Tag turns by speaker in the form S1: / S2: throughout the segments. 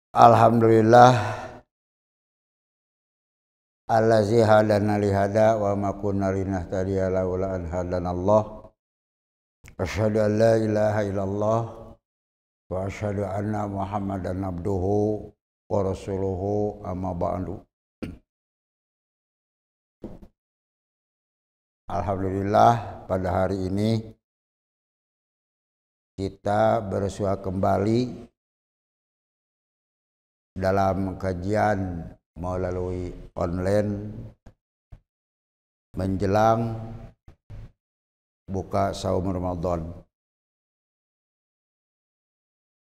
S1: Alhamdulillah allazi hadana li hada wa ma kunna linahtadiya laula an hadanallah. Asyhadu an la ilaha illallah wa asyhadu anna Muhammadan abduhu wa rasuluhu amma ba'du. Alhamdulillah pada hari ini kita bersua kembali dalam kajian melalui online menjelang buka saum Ramadan.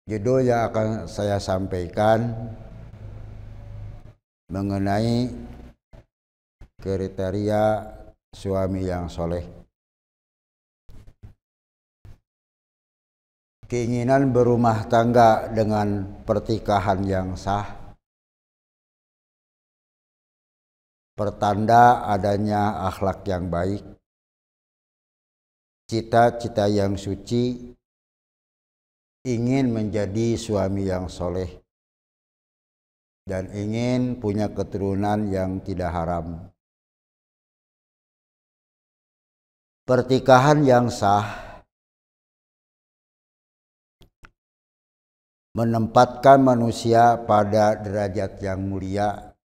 S1: Judul yang akan saya sampaikan mengenai kriteria suami yang soleh. Keinginan berumah tangga dengan pertikahan yang sah, pertanda adanya akhlak yang baik, cita-cita yang suci, ingin menjadi suami yang soleh, dan ingin punya keturunan yang tidak haram. Pertikahan yang sah menempatkan manusia pada derajat yang mulia,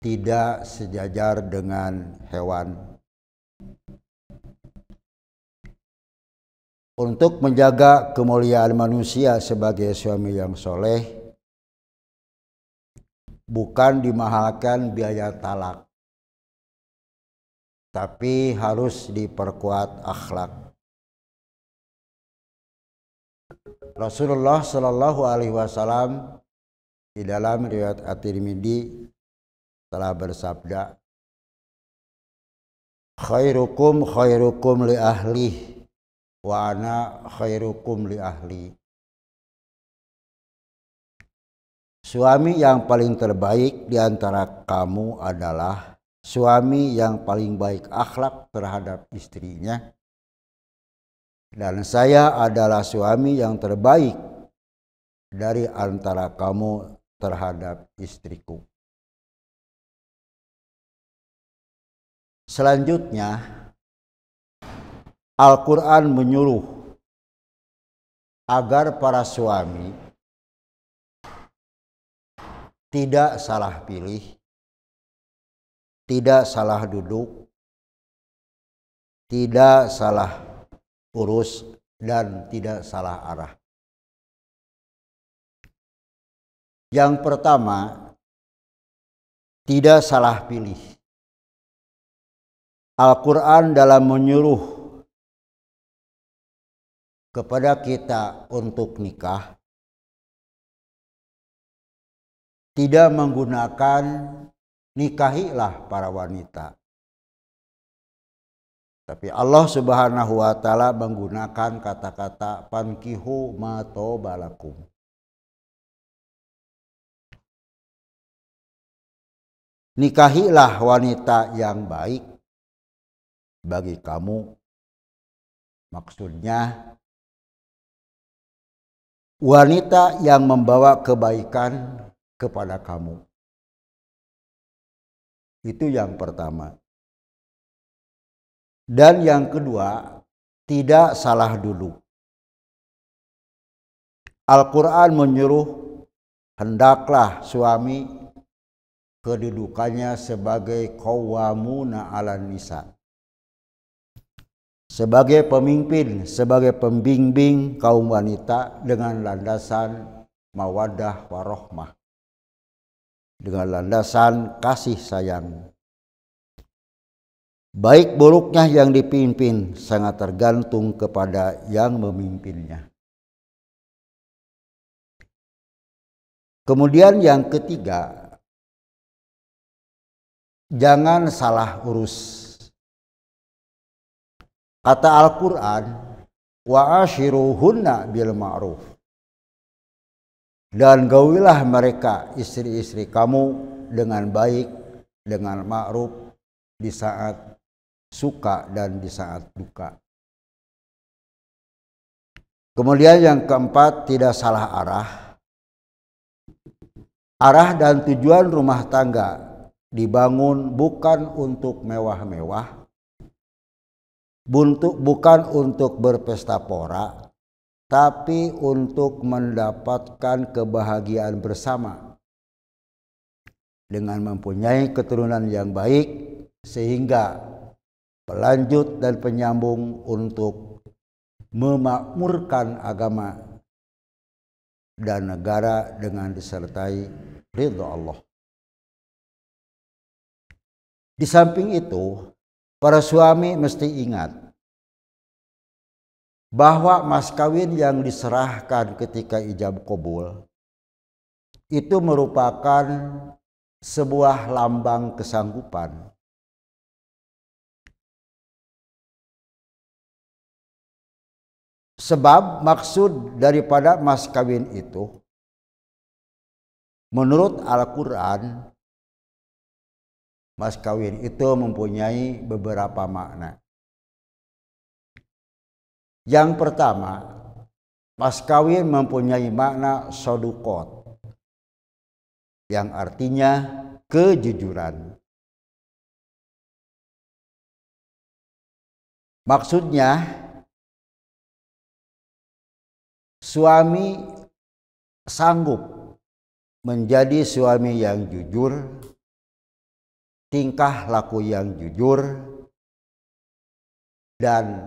S1: tidak sejajar dengan hewan. Untuk menjaga kemuliaan manusia sebagai suami yang soleh, bukan dimahalkan biaya talak, tapi harus diperkuat akhlak. Rasulullah Shallallahu Alaihi Wasallam di dalam riwayat At-Tirmidzi telah bersabda, khairukum khairukum li ahli wa ana khairukum li ahli. Suami yang paling terbaik di antara kamu adalah suami yang paling baik akhlak terhadap istrinya, dan saya adalah suami yang terbaik dari antara kamu terhadap istriku. Selanjutnya, Al-Quran menyuruh agar para suami tidak salah pilih, tidak salah duduk, tidak salah urus, dan tidak salah arah. Yang pertama, tidak salah pilih. Al-Quran dalam menyuruh kepada kita untuk nikah tidak menggunakan nikahilah para wanita, tapi Allah Subhanahu wa taala menggunakan kata-kata fankihu ma tobalakum. Nikahilah wanita yang baik bagi kamu. Maksudnya wanita yang membawa kebaikan kepada kamu. Itu yang pertama. Dan yang kedua, tidak salah duduk. Al-Quran menyuruh hendaklah suami kedudukannya sebagai qawwamuna 'alan nisa, sebagai pemimpin, sebagai pembimbing kaum wanita dengan landasan mawaddah warahmah, dengan landasan kasih sayang. Baik buruknya yang dipimpin sangat tergantung kepada yang memimpinnya. Kemudian yang ketiga, jangan salah urus. Kata Al-Quran, wa ashiruhunna bil ma'ruf, dan gaulilah mereka istri-istri kamu dengan baik, dengan ma'ruf, di saat suka dan di saat duka. Kemudian yang keempat, tidak salah arah. Arah dan tujuan rumah tangga dibangun bukan untuk mewah-mewah, bukan untuk berpesta pora, tapi untuk mendapatkan kebahagiaan bersama dengan mempunyai keturunan yang baik, sehingga pelanjut dan penyambung untuk memakmurkan agama dan negara dengan disertai ridha Allah. Di samping itu, para suami mesti ingat bahwa mas kawin yang diserahkan ketika ijab qabul itu merupakan sebuah lambang kesanggupan. Sebab maksud daripada mas kawin itu menurut Al-Quran, mas kawin itu mempunyai beberapa makna. Yang pertama, mas kawin mempunyai makna sodukot, yang artinya kejujuran. Maksudnya, suami sanggup menjadi suami yang jujur, tingkah laku yang jujur, dan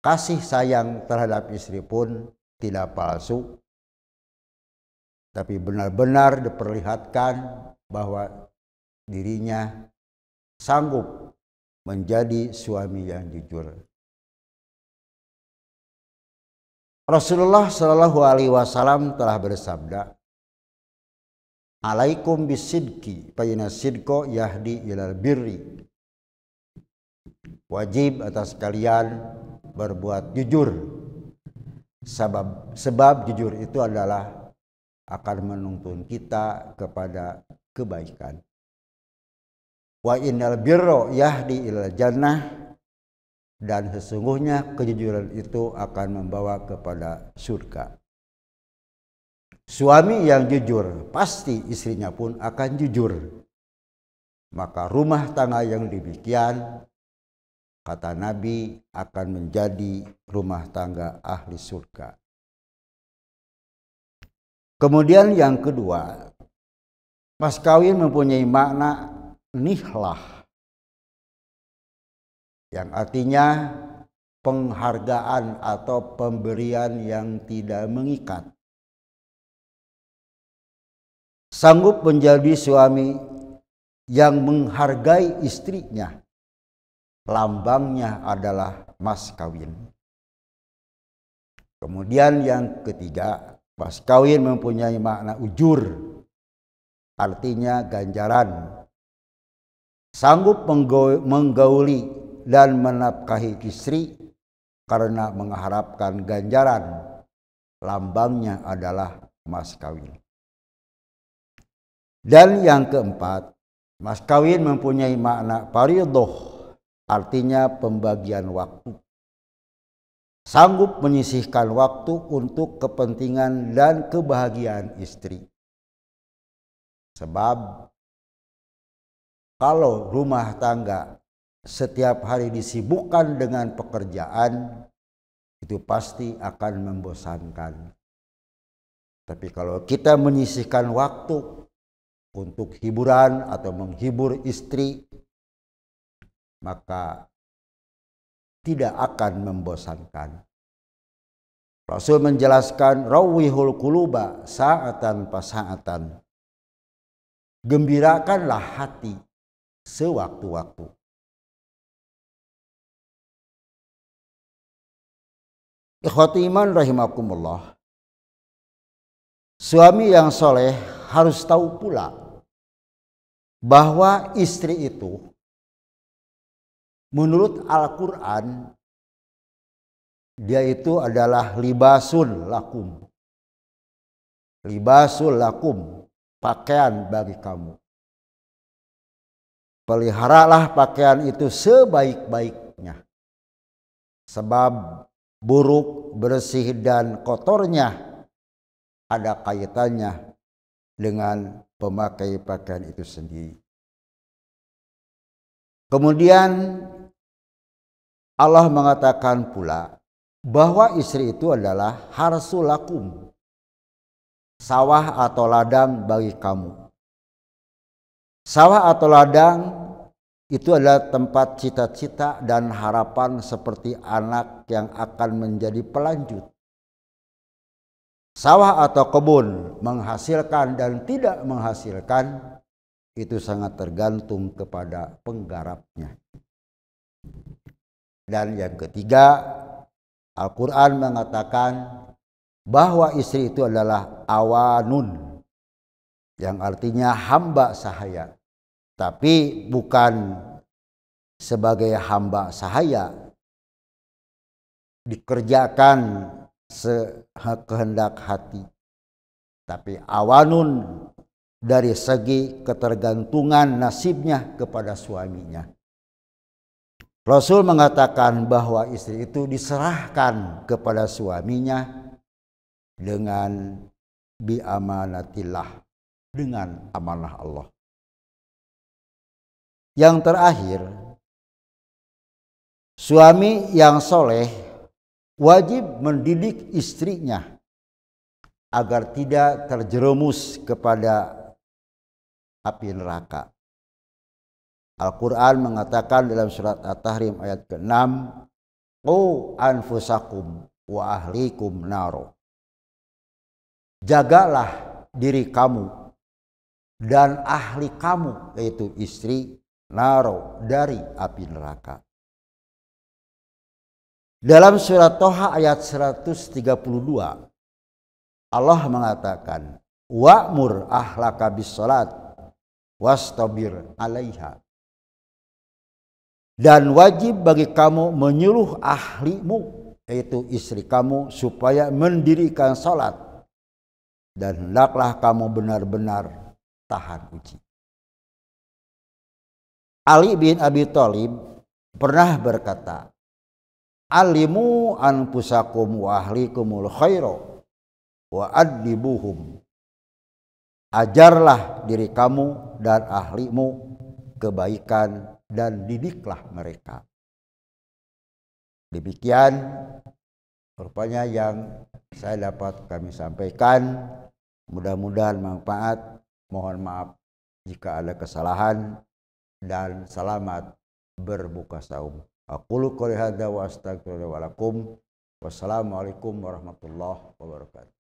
S1: kasih sayang terhadap istri pun tidak palsu, tapi benar-benar diperlihatkan bahwa dirinya sanggup menjadi suami yang jujur. Rasulullah Shallallahu Alaihi Wasallam telah bersabda, "Alaikum bisidqi, fa inna sidqa yahdi ilal birri." Wajib atas kalian berbuat jujur, sebab jujur itu adalah akan menuntun kita kepada kebaikan. Wa innal birra yahdi ilal jannah, dan sesungguhnya kejujuran itu akan membawa kepada surga. Suami yang jujur, pasti istrinya pun akan jujur. Maka rumah tangga yang demikian, kata Nabi, akan menjadi rumah tangga ahli surga. Kemudian yang kedua, mas kawin mempunyai makna nihlah, yang artinya penghargaan atau pemberian yang tidak mengikat. Sanggup menjadi suami yang menghargai istrinya, lambangnya adalah mas kawin. Kemudian yang ketiga, mas kawin mempunyai makna ujur, artinya ganjaran. Sanggup menggauli dan menafkahi istri karena mengharapkan ganjaran, lambangnya adalah mas kawin. Dan yang keempat, mas kawin mempunyai makna fardhoh, artinya pembagian waktu. Sanggup menyisihkan waktu untuk kepentingan dan kebahagiaan istri. Sebab kalau rumah tangga setiap hari disibukkan dengan pekerjaan, itu pasti akan membosankan. Tapi kalau kita menyisihkan waktu untuk hiburan atau menghibur istri, maka tidak akan membosankan. Rasul menjelaskan, rawihul quluba sa'atan pasa'atan. Gembirakanlah hati sewaktu-waktu. Ikhwati iman rahimakumullah. Suami yang soleh harus tahu pula bahwa istri itu menurut Al-Quran dia itu adalah libasul lakum. Libasul lakum, pakaian bagi kamu. Peliharalah pakaian itu sebaik-baiknya. Sebab buruk, bersih, dan kotornya ada kaitannya dengan pemakai pakaian itu sendiri. Kemudian Allah mengatakan pula bahwa istri itu adalah harsulakum, sawah atau ladang bagi kamu. Sawah atau ladang itu adalah tempat cita-cita dan harapan seperti anak yang akan menjadi pelanjut. Sawah atau kebun menghasilkan dan tidak menghasilkan itu sangat tergantung kepada penggarapnya. Dan yang ketiga, Al-Quran mengatakan bahwa istri itu adalah awanun, yang artinya hamba sahaya. Tapi bukan sebagai hamba sahaya dikerjakan sekehendak hati, tapi awanun dari segi ketergantungan nasibnya kepada suaminya. Rasul mengatakan bahwa istri itu diserahkan kepada suaminya dengan biamanatillah, dengan amanah Allah. Yang terakhir, suami yang soleh wajib mendidik istrinya agar tidak terjerumus kepada api neraka. Al-Quran mengatakan dalam surat At-Tahrim ayat ke-6, "Qu anfusakum wa ahlikum naro." Jagalah diri kamu dan ahli kamu, yaitu istri, naro, dari api neraka. Dalam surat Toha ayat 132, Allah mengatakan, "Wa'mur ahlaka bis-shalat wastabir 'alaiha." Dan wajib bagi kamu menyuruh ahlimu, yaitu istri kamu, supaya mendirikan salat, dan hendaklah kamu benar-benar tahan uji. Ali bin Abi Thalib pernah berkata, "Alimu anfusakum wa ahlikumul khaira wa adibuhum." Ajarlah diri kamu dan ahlimu kebaikan dan didiklah mereka. Demikian rupanya yang saya dapat kami sampaikan. Mudah-mudahan manfaat. Mohon maaf jika ada kesalahan, dan selamat berbuka saum. Aqulu qouli hadza wa astaghfirullaha wa lakum. Wassalamualaikum warahmatullahi wabarakatuh.